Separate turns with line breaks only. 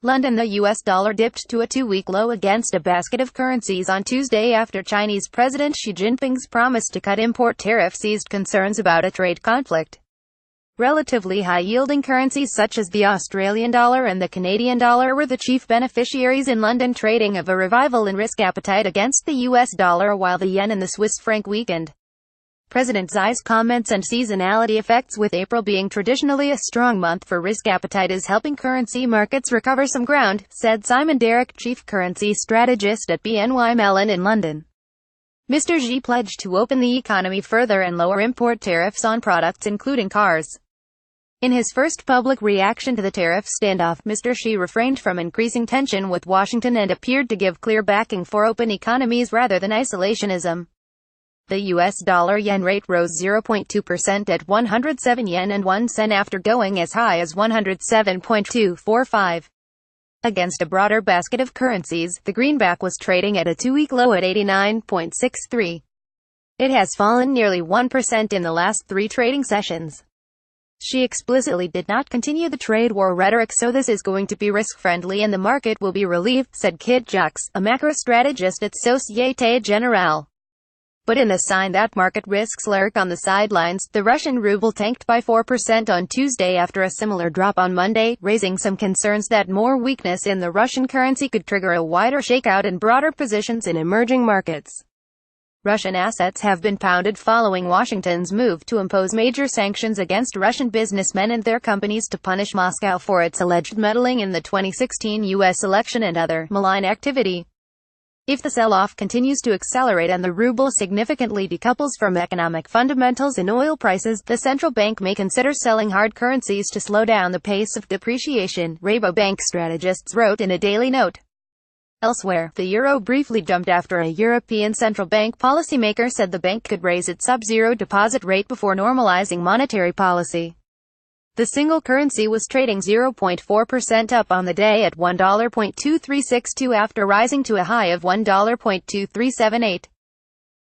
London. The US dollar dipped to a two-week low against a basket of currencies on Tuesday after Chinese President Xi Jinping's promise to cut import tariffs eased concerns about a trade conflict. Relatively high-yielding currencies such as the Australian dollar and the Canadian dollar were the chief beneficiaries in London trading of a revival in risk appetite against the US dollar, while the yen and the Swiss franc weakened. President Xi's comments and seasonality effects, with April being traditionally a strong month for risk appetite, is helping currency markets recover some ground, said Simon Derrick, chief currency strategist at BNY Mellon in London. Mr. Xi pledged to open the economy further and lower import tariffs on products including cars. In his first public reaction to the tariff standoff, Mr. Xi refrained from increasing tension with Washington and appeared to give clear backing for open economies rather than isolationism. The US dollar-yen rate rose 0.2% at 107 yen and 1 cent after going as high as 107.245. Against a broader basket of currencies, the greenback was trading at a two-week low at 89.63. It has fallen nearly 1% in the last three trading sessions. She explicitly did not continue the trade war rhetoric, so this is going to be risk-friendly and the market will be relieved, said Kit Jacques, a macro-strategist at Société Générale. But in the sign that market risks lurk on the sidelines, the Russian ruble tanked by 4% on Tuesday after a similar drop on Monday, raising some concerns that more weakness in the Russian currency could trigger a wider shakeout in broader positions in emerging markets. Russian assets have been pounded following Washington's move to impose major sanctions against Russian businessmen and their companies to punish Moscow for its alleged meddling in the 2016 U.S. election and other malign activity. If the sell-off continues to accelerate and the ruble significantly decouples from economic fundamentals in oil prices, the central bank may consider selling hard currencies to slow down the pace of depreciation, Rabobank strategists wrote in a daily note. Elsewhere, the euro briefly jumped after a European Central Bank policymaker said the bank could raise its sub-zero deposit rate before normalizing monetary policy. The single currency was trading 0.4% up on the day at $1.2362 after rising to a high of $1.2378.